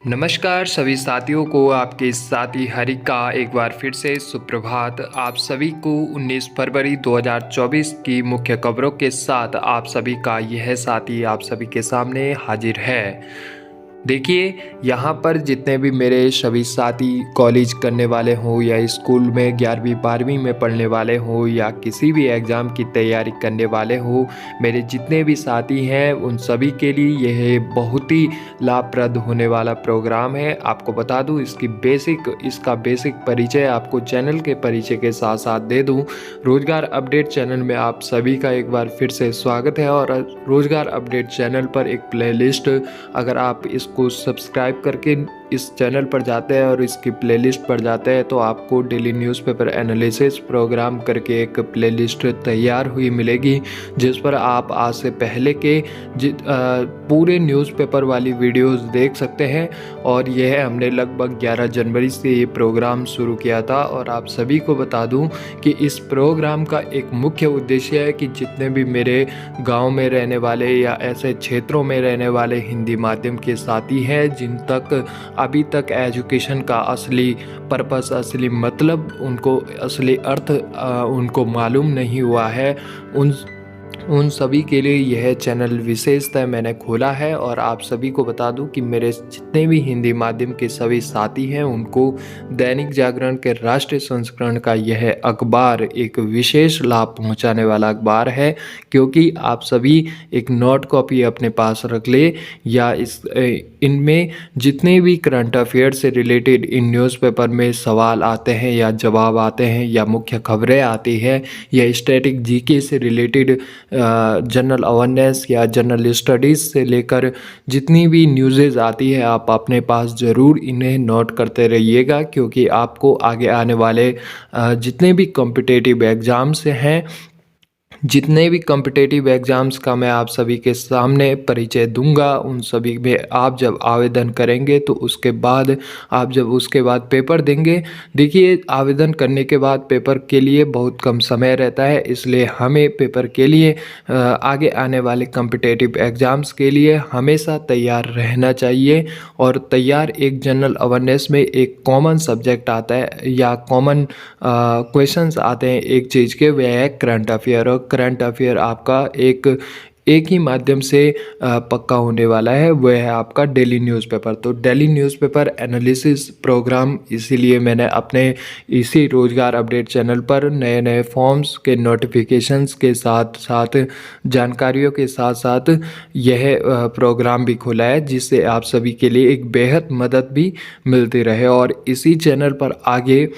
नमस्कार सभी साथियों को, आपके साथी हरि का एक बार फिर से सुप्रभात। आप सभी को 19 फरवरी 2024 की मुख्य खबरों के साथ आप सभी का यह साथी आप सभी के सामने हाजिर है। देखिए, यहाँ पर जितने भी मेरे सभी साथी कॉलेज करने वाले हों या स्कूल में 11वीं 12वीं में पढ़ने वाले हों या किसी भी एग्ज़ाम की तैयारी करने वाले हों, मेरे जितने भी साथी हैं उन सभी के लिए यह बहुत ही लाभप्रद होने वाला प्रोग्राम है। आपको बता दूं, इसका बेसिक परिचय आपको चैनल के परिचय के साथ साथ दे दूं। रोज़गार अपडेट चैनल में आप सभी का एक बार फिर से स्वागत है। और रोज़गार अपडेट चैनल पर एक प्लेलिस्ट, अगर आप इसको सब्सक्राइब करके इस चैनल पर जाते हैं और इसकी प्लेलिस्ट पर जाते हैं तो आपको डेली न्यूज़पेपर एनालिसिस प्रोग्राम करके एक प्लेलिस्ट तैयार हुई मिलेगी, जिस पर आप आज से पहले के पूरे न्यूज़पेपर वाली वीडियोस देख सकते हैं। और यह हमने लगभग 11 जनवरी से ये प्रोग्राम शुरू किया था। और आप सभी को बता दूं कि इस प्रोग्राम का एक मुख्य उद्देश्य है कि जितने भी मेरे गांव में रहने वाले या ऐसे क्षेत्रों में रहने वाले हिंदी माध्यम के साथी हैं जिन तक अभी तक एजुकेशन का असली पर्पस, असली मतलब, उनको असली अर्थ उनको मालूम नहीं हुआ है, उन सभी के लिए यह चैनल विशेषतः मैंने खोला है। और आप सभी को बता दूं कि मेरे जितने भी हिंदी माध्यम के सभी साथी हैं उनको दैनिक जागरण के राष्ट्रीय संस्करण का यह अखबार एक विशेष लाभ पहुंचाने वाला अखबार है, क्योंकि आप सभी एक नोट कॉपी अपने पास रख ले या इनमें जितने भी करंट अफेयर से रिलेटेड इन न्यूज़पेपर में सवाल आते हैं या जवाब आते हैं या मुख्य खबरें आती है या स्टैटिक जीके से रिलेटेड जनरल अवेयरनेस या जनरल स्टडीज़ से लेकर जितनी भी न्यूज़ेज़ आती है, आप अपने पास ज़रूर इन्हें नोट करते रहिएगा, क्योंकि आपको आगे आने वाले जितने भी कॉम्पिटिटिव एग्ज़ाम्स हैं, जितने भी कॉम्पिटिटिव एग्ज़ाम्स का मैं आप सभी के सामने परिचय दूंगा, उन सभी में आप जब आवेदन करेंगे तो उसके बाद आप जब उसके बाद पेपर देंगे, देखिए आवेदन करने के बाद पेपर के लिए बहुत कम समय रहता है, इसलिए हमें पेपर के लिए आगे आने वाले कॉम्पिटिटिव एग्ज़ाम्स के लिए हमेशा तैयार रहना चाहिए। और तैयार एक जनरल अवेयरनेस में एक कॉमन सब्जेक्ट आता है या कॉमन क्वेश्चंस आते हैं एक चीज़ के, वह है करंट अफेयर। और करंट अफेयर आपका एक ही माध्यम से पक्का होने वाला है, वह है आपका डेली न्यूज़पेपर। तो डेली न्यूज़पेपर एनालिसिस प्रोग्राम इसीलिए मैंने अपने इसी रोज़गार अपडेट चैनल पर नए नए फॉर्म्स के नोटिफिकेशंस के साथ साथ जानकारियों के साथ साथ यह प्रोग्राम भी खोला है, जिससे आप सभी के लिए एक बेहद मदद भी मिलती रहे। और इसी चैनल पर आगे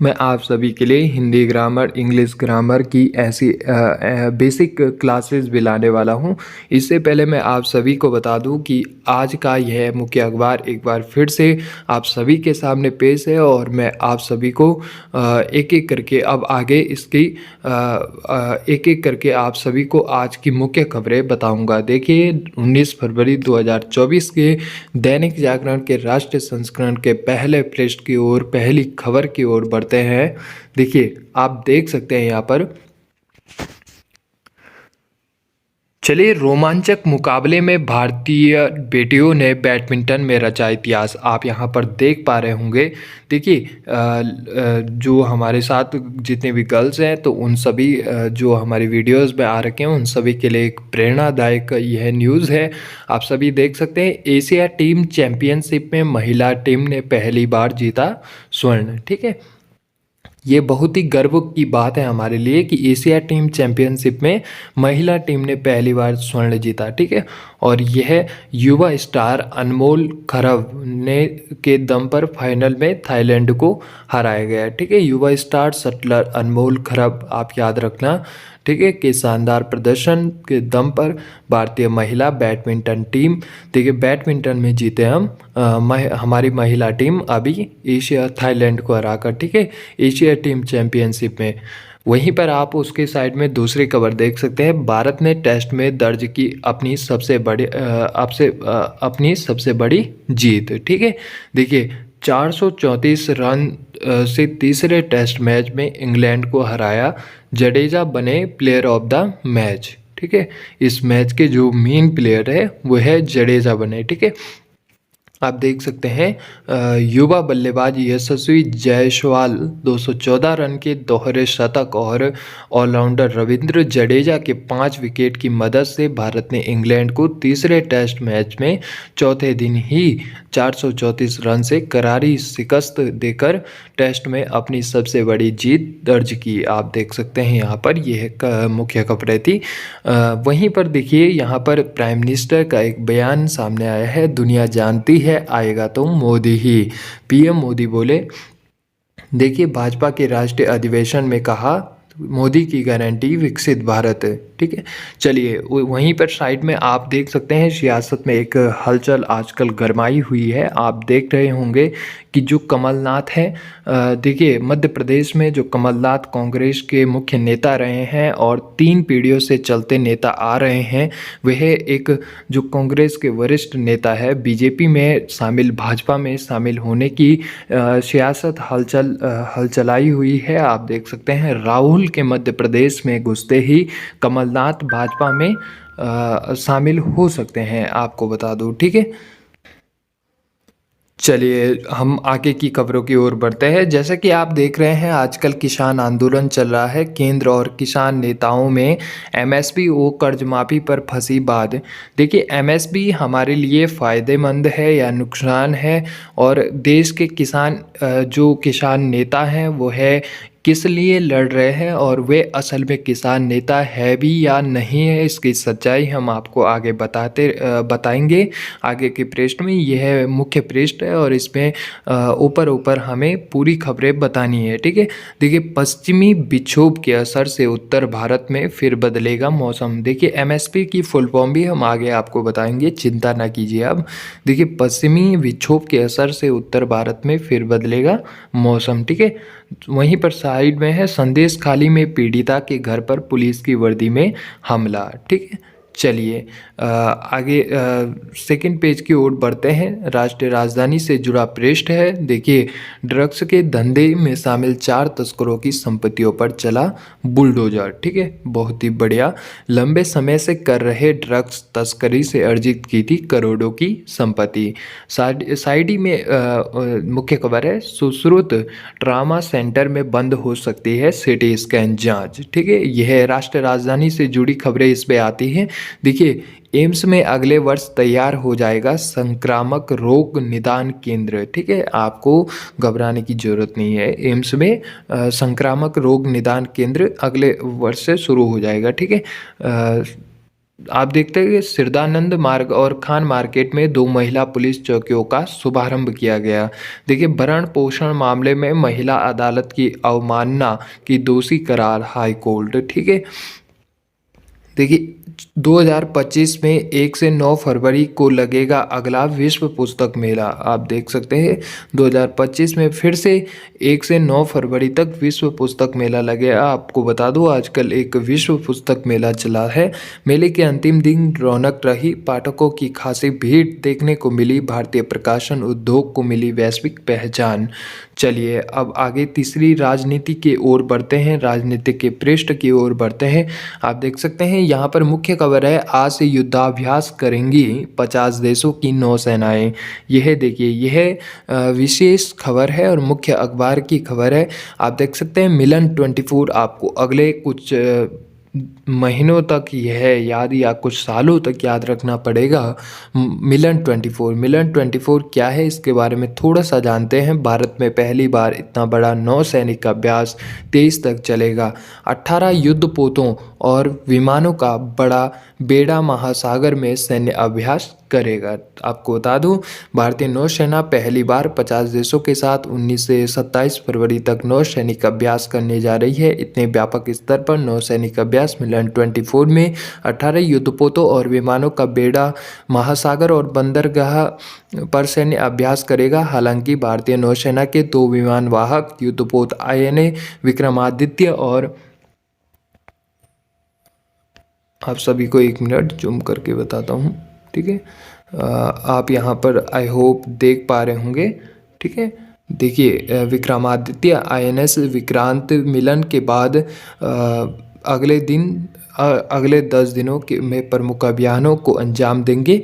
मैं आप सभी के लिए हिंदी ग्रामर, इंग्लिश ग्रामर की ऐसी बेसिक क्लासेस भी लाने वाला हूं। इससे पहले मैं आप सभी को बता दूं कि आज का यह मुख्य अखबार एक बार फिर से आप सभी के सामने पेश है, और मैं आप सभी को एक एक करके अब आगे इसकी एक एक करके आप सभी को आज की मुख्य खबरें बताऊंगा। देखिए, 19 फरवरी 2024 के दैनिक जागरण के राष्ट्रीय संस्करण के पहले पृष्ठ की ओर, पहली खबर की ओर बढ़ते हैं। देखिए, आप देख सकते हैं यहाँ पर, चलिए, रोमांचक मुकाबले में भारतीय बेटियों ने बैडमिंटन में रचा इतिहास। आप यहाँ पर देख पा रहे होंगे। देखिए, जो हमारे साथ जितने भी गर्ल्स हैं तो उन सभी जो हमारी वीडियोस में आ रखे हैं उन सभी के लिए एक प्रेरणादायक यह न्यूज़ है। आप सभी देख सकते हैं, एशिया टीम चैंपियनशिप में महिला टीम ने पहली बार जीता स्वर्ण। ठीक है, ये बहुत ही गर्व की बात है हमारे लिए कि एशिया टीम चैंपियनशिप में महिला टीम ने पहली बार स्वर्ण जीता। ठीक है, और यह युवा स्टार अनमोल खरब ने के दम पर फाइनल में थाईलैंड को हराया गया। ठीक है, युवा स्टार शटलर अनमोल खरब, आप याद रखना, ठीक है, के शानदार प्रदर्शन के दम पर भारतीय महिला बैडमिंटन टीम, देखिए बैडमिंटन में जीते हमारी महिला टीम अभी एशिया थाईलैंड को हराकर। ठीक है, एशिया टीम चैंपियनशिप में। वहीं पर आप उसके साइड में दूसरी खबर देख सकते हैं, भारत ने टेस्ट में दर्ज की अपनी सबसे बड़ी जीत। ठीक है, देखिए 434 रन से तीसरे टेस्ट मैच में इंग्लैंड को हराया, जडेजा बने प्लेयर ऑफ द मैच। ठीक है, इस मैच के जो मेन प्लेयर है वो है जडेजा बने। ठीक है, आप देख सकते हैं युवा बल्लेबाज यशस्वी जायसवाल 214 रन के दोहरे शतक और ऑलराउंडर रविंद्र जडेजा के 5 विकेट की मदद से भारत ने इंग्लैंड को तीसरे टेस्ट मैच में चौथे दिन ही 434 रन से करारी शिकस्त देकर टेस्ट में अपनी सबसे बड़ी जीत दर्ज की। आप देख सकते हैं यहाँ पर यह मुख्य खबरें थी। वहीं पर देखिए यहाँ पर प्राइम मिनिस्टर का एक बयान सामने आया है, दुनिया जानती है आएगा तो मोदी ही। पीएम मोदी बोले, देखिए भाजपा के राष्ट्रीय अधिवेशन में कहा मोदी की गारंटी विकसित भारत। ठीक है, चलिए वहीं पर साइड में आप देख सकते हैं सियासत में एक हलचल आजकल गरमाई हुई है। आप देख रहे होंगे कि जो कमलनाथ हैं, देखिए मध्य प्रदेश में जो कमलनाथ कांग्रेस के मुख्य नेता रहे हैं और 3 पीढ़ियों से चलते नेता आ रहे हैं, वह एक जो कांग्रेस के वरिष्ठ नेता है बीजेपी में शामिल, भाजपा में शामिल होने की सियासत हलचलाई हुई है। आप देख सकते हैं राहुल के मध्य प्रदेश में घुसते ही कमलनाथ भाजपा में शामिल हो सकते हैं, आपको बता दूं। ठीक है, चलिए हम आगे की खबरों की ओर बढ़ते हैं। जैसा कि आप देख रहे हैं आजकल किसान आंदोलन चल रहा है, केंद्र और किसान नेताओं में एमएसपी ओ कर्ज माफी पर फंसी बात। देखिए एमएसपी हमारे लिए फ़ायदेमंद है या नुकसान है, और देश के किसान जो किसान नेता हैं वो है किस लिए लड़ रहे हैं और वे असल में किसान नेता है भी या नहीं है, इसकी सच्चाई हम आपको आगे बताएंगे आगे के पृष्ठ में। यह मुख्य पृष्ठ है और इसमें ऊपर ऊपर हमें पूरी खबरें बतानी है। ठीक है, देखिए पश्चिमी विक्षोभ के असर से उत्तर भारत में फिर बदलेगा मौसम। देखिए एमएसपी की फुल फॉर्म भी हम आगे आपको बताएंगे, चिंता ना कीजिए आप। देखिए पश्चिमी विक्षोभ के असर से उत्तर भारत में फिर बदलेगा मौसम। ठीक है, वहीं पर साइड में है संदेश खाली में पीड़िता के घर पर पुलिस की वर्दी में हमला। ठीक है, चलिए आगे सेकंड पेज की ओर बढ़ते हैं। राष्ट्रीय राजधानी से जुड़ा पृष्ठ है। देखिए ड्रग्स के धंधे में शामिल 4 तस्करों की संपत्तियों पर चला बुलडोजर। ठीक है, बहुत ही बढ़िया। लंबे समय से कर रहे ड्रग्स तस्करी से अर्जित की थी करोड़ों की संपत्ति। साइड ही में मुख्य खबर है, सुश्रुत ट्रामा सेंटर में बंद हो सकती है सिटी स्कैन जांच। ठीक है, यह राष्ट्रीय राजधानी से जुड़ी खबरें इसमें आती हैं। देखिए एम्स में अगले वर्ष तैयार हो जाएगा संक्रामक रोग निदान केंद्र। ठीक है, आपको घबराने की ज़रूरत नहीं है। एम्स में संक्रामक रोग निदान केंद्र अगले वर्ष से शुरू हो जाएगा। ठीक है, आप देखते हैं कि सिरदानंद मार्ग और खान मार्केट में 2 महिला पुलिस चौकियों का शुभारंभ किया गया। देखिए भरण पोषण मामले में महिला अदालत की अवमानना की दोषी करार हाई कोर्ट। ठीक है, देखिए 2025 में 1 से 9 फरवरी को लगेगा अगला विश्व पुस्तक मेला। आप देख सकते हैं 2025 में फिर से 1 से 9 फरवरी तक विश्व पुस्तक मेला लगेगा। आपको बता दूं आजकल एक विश्व पुस्तक मेला चला है। मेले के अंतिम दिन रौनक रही, पाठकों की खासी भीड़ देखने को मिली, भारतीय प्रकाशन उद्योग को मिली वैश्विक पहचान। चलिए अब आगे तीसरी राजनीति की ओर बढ़ते हैं, राजनीतिक के पृष्ठ की ओर बढ़ते हैं। आप देख सकते हैं यहाँ पर मुख्य खबर है, आज से युद्धाभ्यास करेंगी 50 देशों की नौसेनाएं। यह देखिए यह विशेष खबर है और मुख्य अखबार की खबर है। आप देख सकते हैं मिलन 24 आपको अगले कुछ महीनों तक यह याद या कुछ सालों तक याद रखना पड़ेगा। मिलन 24 क्या है इसके बारे में थोड़ा सा जानते हैं। भारत में पहली बार इतना बड़ा नौसैनिक अभ्यास 23 तक चलेगा। 18 युद्धपोतों और विमानों का बड़ा बेड़ा महासागर में सैन्य अभ्यास करेगा। आपको बता दूं भारतीय नौसेना पहली बार 50 देशों के साथ 19 से 27 फरवरी तक नौसैनिक अभ्यास करने जा रही है। इतने व्यापक स्तर पर नौसैनिक अभ्यास मिलन 24 में 18 युद्धपोतों और विमानों का बेड़ा महासागर और बंदरगाह पर सैन्य अभ्यास करेगा। हालांकि भारतीय नौसेना के 2 विमान वाहक युद्धपोत INA विक्रमादित्य और आप सभी को 1 मिनट जूम करके बताता हूँ। ठीक है, आप यहाँ पर आई होप देख पा रहे होंगे। ठीक है, देखिए विक्रमादित्य INS विक्रांत मिलन के बाद अगले 10 दिनों के में प्रमुख अभियानों को अंजाम देंगे।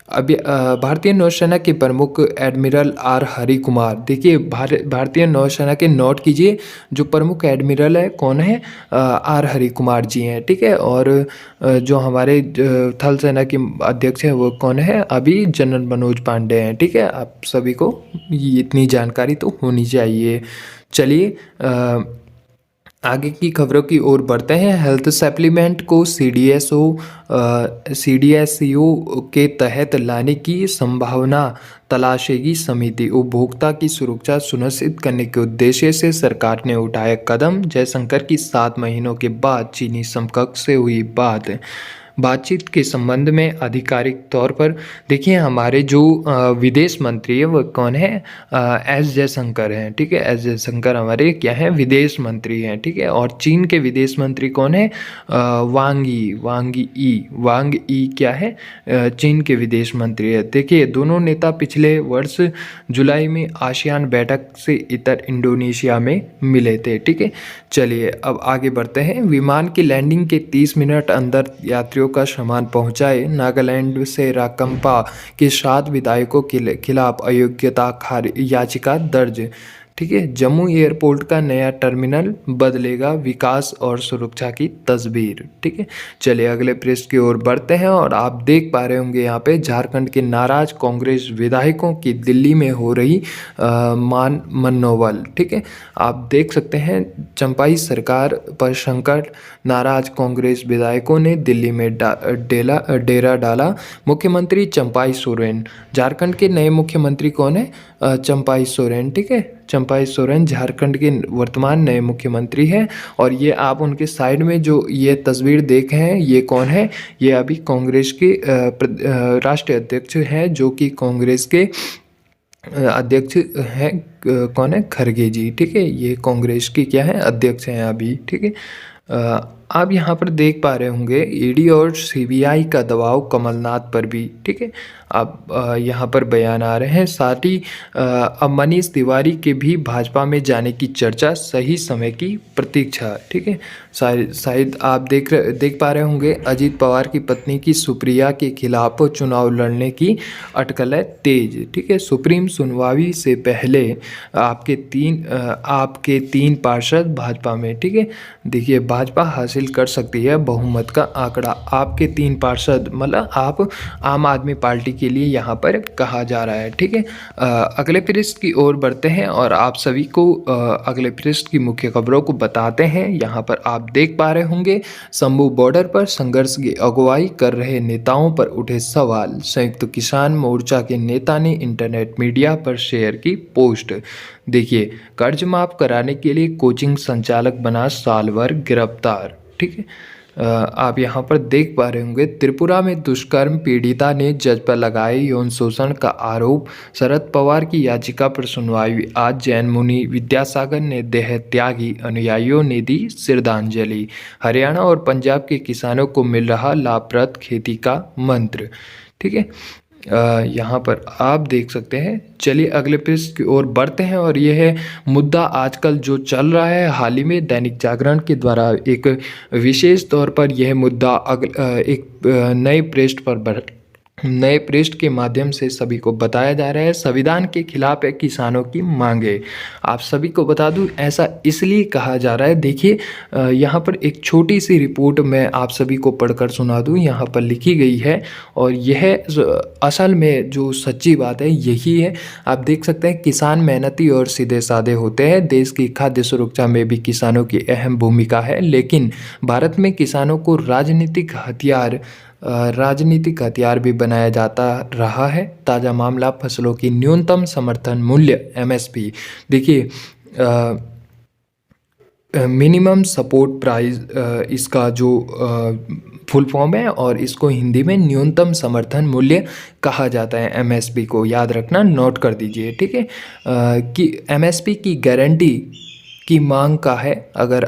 अभी भारतीय नौसेना के प्रमुख एडमिरल आर हरि कुमार, देखिए भारतीय नौसेना के नोट कीजिए, जो प्रमुख एडमिरल है कौन है, आर हरि कुमार जी हैं, ठीक है। और जो हमारे थल सेना के अध्यक्ष हैं वो कौन है, अभी जनरल मनोज पांडे हैं, ठीक है। आप सभी को ये इतनी जानकारी तो होनी चाहिए। चलिए आगे की खबरों की ओर बढ़ते हैं। हेल्थ सप्लीमेंट को सीडीएसयू के तहत लाने की संभावना तलाशेगी समिति। उपभोक्ता की सुरक्षा सुनिश्चित करने के उद्देश्य से सरकार ने उठाया कदम। जयशंकर की 7 महीनों के बाद चीनी समकक्ष से हुई बातचीत के संबंध में आधिकारिक तौर पर देखिए, हमारे जो विदेश मंत्री है वो कौन है, एस जयशंकर हैं, ठीक है। एस जयशंकर हमारे क्या हैं, विदेश मंत्री हैं, ठीक है। और चीन के विदेश मंत्री कौन है, वांग ई क्या है, चीन के विदेश मंत्री है। देखिए दोनों नेता पिछले वर्ष जुलाई में आसियान बैठक से इतर इंडोनेशिया में मिले थे, ठीक है। चलिए अब आगे बढ़ते हैं। विमान की लैंडिंग के 30 मिनट अंदर यात्रियों का सामान पहुंचाए। नागालैंड से राकंपा के 7 विधायकों के खिलाफ अयोग्यता याचिका दर्ज, ठीक है। जम्मू एयरपोर्ट का नया टर्मिनल बदलेगा विकास और सुरक्षा की तस्वीर, ठीक है। चलिए अगले पृष्ठ की ओर बढ़ते हैं और आप देख पा रहे होंगे यहाँ पे झारखंड के नाराज कांग्रेस विधायकों की दिल्ली में हो रही मान मनोबल, ठीक है। आप देख सकते हैं चंपाई सरकार पर संकट, नाराज कांग्रेस विधायकों ने दिल्ली में डेरा डाला। मुख्यमंत्री चंपाई सोरेन, झारखंड के नए मुख्यमंत्री कौन है, चंपाई सोरेन, ठीक है। चंपाई सोरेन झारखंड के वर्तमान नए मुख्यमंत्री हैं। और ये आप उनके साइड में जो ये तस्वीर देख हैं ये कौन है, ये अभी कांग्रेस के राष्ट्रीय अध्यक्ष हैं, जो कि कांग्रेस के अध्यक्ष हैं, कौन है, खरगे जी, ठीक है। ये कांग्रेस की क्या है, अध्यक्ष हैं अभी, ठीक है। आप यहाँ पर देख पा रहे होंगे ईडी और सीबीआई का दबाव कमलनाथ पर भी, ठीक है। अब यहाँ पर बयान आ रहे हैं। साथ ही अब मनीष तिवारी के भी भाजपा में जाने की चर्चा, सही समय की प्रतीक्षा, ठीक है। शायद आप देख पा रहे होंगे अजीत पवार की पत्नी की सुप्रिया के खिलाफ चुनाव लड़ने की अटकलें तेज, ठीक है। सुप्रीम सुनवाई से पहले आपके 3 पार्षद भाजपा में, ठीक है। देखिए भाजपा हासिल कर सकती है बहुमत का आंकड़ा। आपके 3 पार्षद मतलब आप आम आदमी पार्टी के लिए यहाँ पर कहा जा रहा है, ठीक है। अगले पृष्ठ की ओर बढ़ते हैं और आप सभी को अगले पृष्ठ की मुख्य खबरों को बताते हैं। यहाँ पर आप देख पा रहे होंगे शंभू बॉर्डर पर संघर्ष की अगुवाई कर रहे नेताओं पर उठे सवाल। संयुक्त किसान मोर्चा के नेता ने इंटरनेट मीडिया पर शेयर की पोस्ट। देखिए कर्ज माफ कराने के लिए कोचिंग संचालक बना साल भर गिरफ्तार, ठीक है। आप यहाँ पर देख पा रहे होंगे त्रिपुरा में दुष्कर्म पीड़िता ने जज पर लगाए यौन शोषण का आरोप। शरद पवार की याचिका पर सुनवाई आज। जैन मुनि विद्यासागर ने देह त्यागी अनुयायियों ने दी श्रद्धांजलि। हरियाणा और पंजाब के किसानों को मिल रहा लाभप्रद खेती का मंत्र, ठीक है। यहाँ पर आप देख सकते हैं। चलिए अगले पृष्ठ की ओर बढ़ते हैं और यह है मुद्दा आजकल जो चल रहा है। हाल ही में दैनिक जागरण के द्वारा एक विशेष तौर पर यह मुद्दा एक नए पृष्ठ के माध्यम से सभी को बताया जा रहा है। संविधान के खिलाफ है किसानों की मांगे। आप सभी को बता दूं ऐसा इसलिए कहा जा रहा है। देखिए यहाँ पर एक छोटी सी रिपोर्ट मैं आप सभी को पढ़कर सुना दूं, यहाँ पर लिखी गई है और यह असल में जो सच्ची बात है यही है। आप देख सकते हैं किसान मेहनती और सीधे साधे होते हैं। देश की खाद्य सुरक्षा में भी किसानों की अहम भूमिका है, लेकिन भारत में किसानों को राजनीतिक हथियार भी बनाया जाता रहा है। ताज़ा मामला फसलों की न्यूनतम समर्थन मूल्य एमएसपी। देखिए मिनिमम सपोर्ट प्राइस इसका जो फुल फॉर्म है और इसको हिंदी में न्यूनतम समर्थन मूल्य कहा जाता है। एमएसपी को याद रखना, नोट कर दीजिए, ठीक है। कि एमएसपी की गारंटी की मांग का है। अगर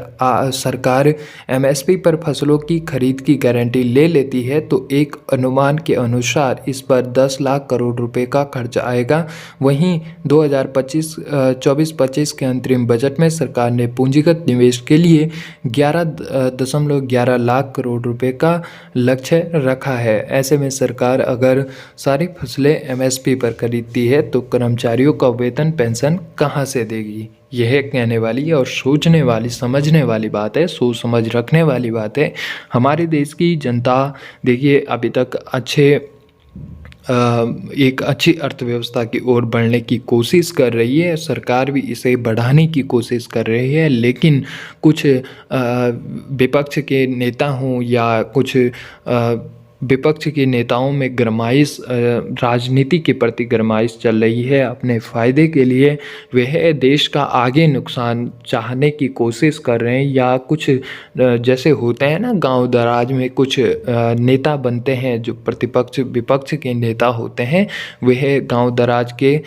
सरकार एमएसपी पर फसलों की खरीद की गारंटी ले लेती है तो एक अनुमान के अनुसार इस पर 10 लाख करोड़ रुपए का खर्च आएगा। वहीं 2024-25 के अंतरिम बजट में सरकार ने पूंजीगत निवेश के लिए 11.11 लाख करोड़ रुपए का लक्ष्य रखा है। ऐसे में सरकार अगर सारी फसलें एमएसपी पर खरीदती है तो कर्मचारियों का वेतन पेंशन कहाँ से देगी? यह कहने वाली और सोचने वाली, समझने वाली बात है, सोच समझ रखने वाली बात है। हमारे देश की जनता देखिए अभी तक एक अच्छी अर्थव्यवस्था की ओर बढ़ने की कोशिश कर रही है। सरकार भी इसे बढ़ाने की कोशिश कर रही है, लेकिन कुछ विपक्ष के नेता हों या कुछ विपक्ष के नेताओं में गरमाइश, राजनीति के प्रति गरमाइश चल रही है। अपने फ़ायदे के लिए वह देश का आगे नुकसान चाहने की कोशिश कर रहे हैं, या कुछ जैसे होते हैं ना गांव दराज में कुछ नेता बनते हैं जो प्रतिपक्ष विपक्ष के नेता होते हैं, वह गांव दराज के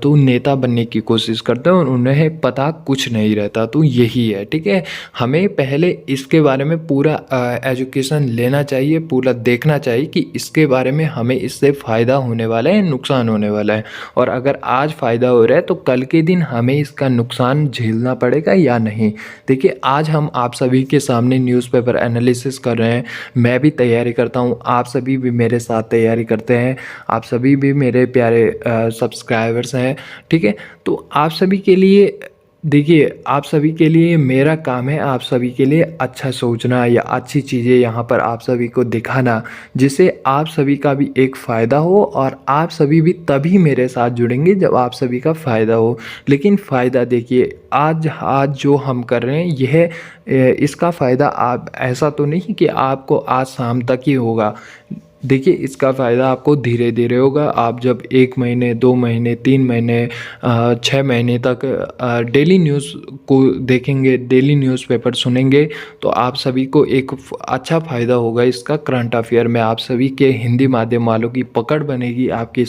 तो नेता बनने की कोशिश करते हैं और उन्हें पता कुछ नहीं रहता। तो यही है, ठीक है। हमें पहले इसके बारे में पूरा एजुकेशन लेना चाहिए, पूरा देखना चाहिए कि इसके बारे में हमें इससे फ़ायदा होने वाला है, नुकसान होने वाला है। और अगर आज फ़ायदा हो रहा है तो कल के दिन हमें इसका नुकसान झेलना पड़ेगा या नहीं। देखिए आज हम आप सभी के सामने न्यूज़पेपर एनालिसिस कर रहे हैं, मैं भी तैयारी करता हूँ, आप सभी भी मेरे साथ तैयारी करते हैं, आप सभी भी मेरे प्यारे सब्सक्राइबर्स हैं, ठीक है। तो आप सभी के लिए देखिए, आप सभी के लिए मेरा काम है आप सभी के लिए अच्छा सोचना या अच्छी चीज़ें यहाँ पर आप सभी को दिखाना, जिससे आप सभी का भी एक फ़ायदा हो और आप सभी भी तभी मेरे साथ जुड़ेंगे जब आप सभी का फ़ायदा हो। लेकिन फ़ायदा देखिए आज जो हम कर रहे हैं यह इसका फ़ायदा आप ऐसा तो नहीं कि आपको आज शाम तक ही होगा। देखिए इसका फ़ायदा आपको धीरे धीरे होगा। आप जब 1 महीने, 2 महीने, 3 महीने, 6 महीने तक डेली न्यूज़ को देखेंगे, डेली न्यूज़पेपर सुनेंगे, तो आप सभी को एक अच्छा फ़ायदा होगा इसका। करंट अफेयर में आप सभी के हिंदी माध्यम वालों की पकड़ बनेगी, आपकी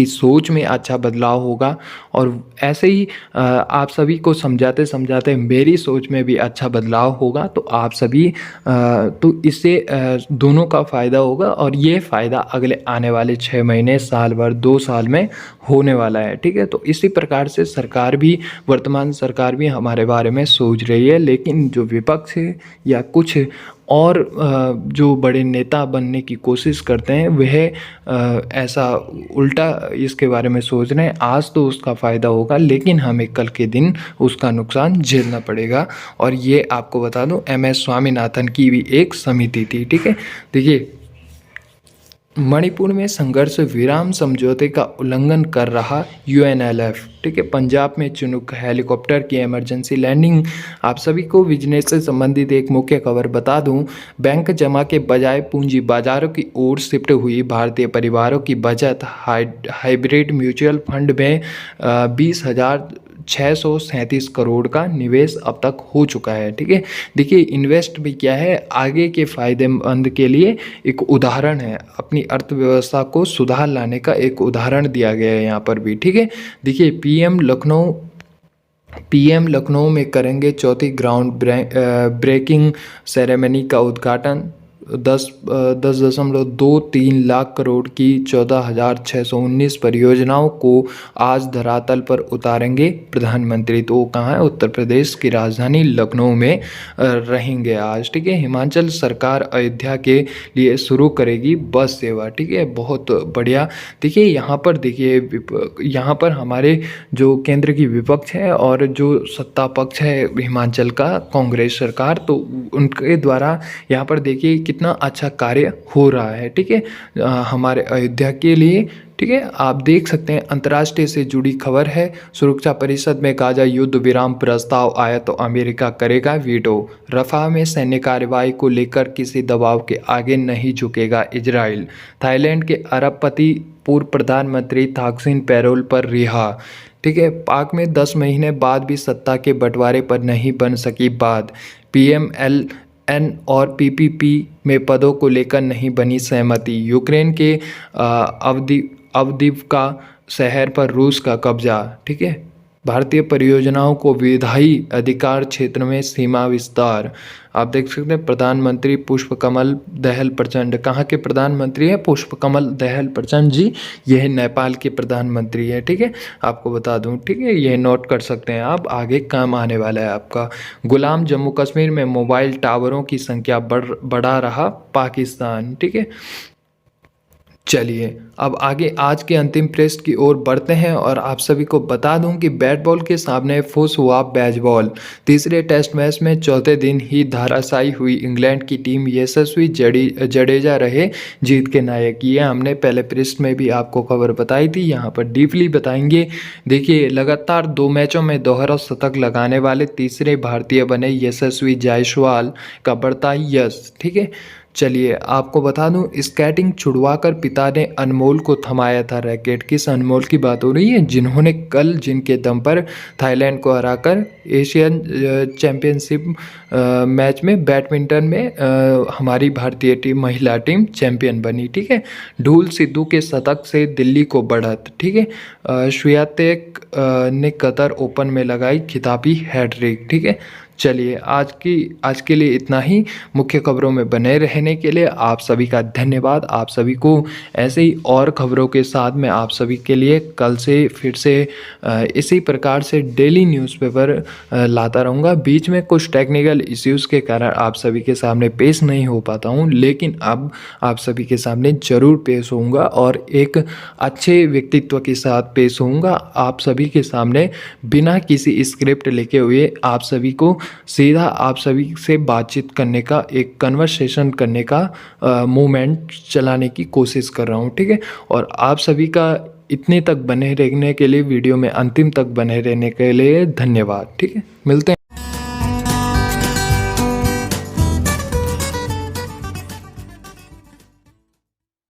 सोच में अच्छा बदलाव होगा। और ऐसे ही आप सभी को समझाते समझाते मेरी सोच में भी अच्छा बदलाव होगा। तो आप सभी तो इससे दोनों का फ़ायदा होगा और ये फ़ायदा अगले आने वाले 6 महीने, साल भर, 2 साल में होने वाला है, ठीक है। तो इसी प्रकार से सरकार भी, वर्तमान सरकार भी हमारे बारे में सोच रही है, लेकिन जो विपक्ष है या कुछ और जो बड़े नेता बनने की कोशिश करते हैं वह ऐसा उल्टा इसके बारे में सोच रहे हैं। आज तो उसका फ़ायदा होगा लेकिन हमें कल के दिन उसका नुकसान झेलना पड़ेगा। और ये आपको बता दूं MS स्वामीनाथन की भी एक समिति थी, ठीक है। देखिए मणिपुर में संघर्ष विराम समझौते का उल्लंघन कर रहा UNLF, ठीक है। पंजाब में चिनूक हेलीकॉप्टर की इमरजेंसी लैंडिंग। आप सभी को बिजनेस से संबंधित एक मुख्य खबर बता दूं, बैंक जमा के बजाय पूंजी बाजारों की ओर शिफ्ट हुई भारतीय परिवारों की बचत हाइब्रिड म्यूचुअल फंड में 20,637 करोड़ का निवेश अब तक हो चुका है, ठीक है। देखिए इन्वेस्ट भी क्या है, आगे के फायदेमंद के लिए एक उदाहरण है, अपनी अर्थव्यवस्था को सुधार लाने का एक उदाहरण दिया गया है यहाँ पर भी, ठीक है। देखिए पीएम लखनऊ में करेंगे चौथी ग्राउंड ब्रेकिंग सेरेमनी का उद्घाटन। 10.23 लाख करोड़ की 14,619 परियोजनाओं को आज धरातल पर उतारेंगे प्रधानमंत्री। तो वो कहाँ है, उत्तर प्रदेश की राजधानी लखनऊ में रहेंगे आज, ठीक है। हिमाचल सरकार अयोध्या के लिए शुरू करेगी बस सेवा, ठीक है, बहुत बढ़िया। देखिए यहाँ पर हमारे जो केंद्र की विपक्ष है और जो सत्ता पक्ष है हिमाचल का, कांग्रेस सरकार, तो उनके द्वारा यहाँ पर देखिए कितना अच्छा कार्य हो रहा है, ठीक है, हमारे अयोध्या के लिए, ठीक है। आप देख सकते हैं अंतर्राष्ट्रीय से जुड़ी खबर है, सुरक्षा परिषद में गाजा युद्ध विराम प्रस्ताव आया तो अमेरिका करेगा वीटो। रफाह में सैन्य कार्रवाई को लेकर किसी दबाव के आगे नहीं झुकेगा इजराइल। थाईलैंड के अरबपति पूर्व प्रधानमंत्री थाकसिन पैरोल पर रिहा, ठीक है। पाक में 10 महीने बाद भी सत्ता के बंटवारे पर नहीं बन सकी बात। PMLN और PPP में पदों को लेकर नहीं बनी सहमति। यूक्रेन के अवदीव्का शहर पर रूस का कब्जा, ठीक है। भारतीय परियोजनाओं को विधायी अधिकार क्षेत्र में सीमा विस्तार। आप देख सकते हैं प्रधानमंत्री पुष्पकमल दहल प्रचंड। कहाँ के प्रधानमंत्री हैं? पुष्पकमल दहल प्रचंड जी, यह नेपाल के प्रधानमंत्री है। ठीक है, आपको बता दूं। ठीक है, यह नोट कर सकते हैं आप, आगे काम आने वाला है आपका। गुलाम जम्मू कश्मीर में मोबाइल टावरों की संख्या बढ़ा रहा पाकिस्तान। ठीक है, चलिए अब आगे आज के अंतिम पृष्ठ की ओर बढ़ते हैं और आप सभी को बता दूं कि बैट बॉल के सामने फुस हुआ बेसबॉल। तीसरे टेस्ट मैच में चौथे दिन ही धराशायी हुई इंग्लैंड की टीम। यशस्वी जडेजा रहे जीत के नायक। ये हमने पहले पृष्ठ में भी आपको खबर बताई थी, यहाँ पर डीपली बताएंगे। देखिए, लगातार 2 मैचों में दोहरा शतक लगाने वाले तीसरे भारतीय बने यशस्वी जायसवाल का बढ़ता यश। ठीक है, चलिए आपको बता दूं, स्केटिंग छुड़वाकर पिता ने अनमोल को थमाया था रैकेट। किस अनमोल की बात हो रही है? जिन्होंने कल जिनके दम पर थाईलैंड को हराकर एशियन चैंपियनशिप मैच में बैडमिंटन में हमारी भारतीय टीम, महिला टीम चैंपियन बनी। ठीक है, ढूल सिद्धू के शतक से दिल्ली को बढ़त। ठीक है, श्वेतेक ने कतर ओपन में लगाई खिताबी हैट्रिक। ठीक है, चलिए आज के लिए इतना ही। मुख्य खबरों में बने रहने के लिए आप सभी का धन्यवाद। आप सभी को ऐसे ही और खबरों के साथ मैं आप सभी के लिए कल से फिर से इसी प्रकार से डेली न्यूज़पेपर लाता रहूँगा। बीच में कुछ टेक्निकल इश्यूज़ के कारण आप सभी के सामने पेश नहीं हो पाता हूँ, लेकिन अब आप सभी के सामने ज़रूर पेश होऊंगा और एक अच्छे व्यक्तित्व के साथ पेश होऊंगा आप सभी के सामने, बिना किसी स्क्रिप्ट लिखे हुए। आप सभी को सीधा आप सभी से बातचीत करने का, एक कन्वर्सेशन करने का मूवमेंट चलाने की कोशिश कर रहा हूँ। ठीक है, और आप सभी का इतने तक बने रहने के लिए, वीडियो में अंतिम तक बने रहने के लिए धन्यवाद। ठीक है, मिलते हैं।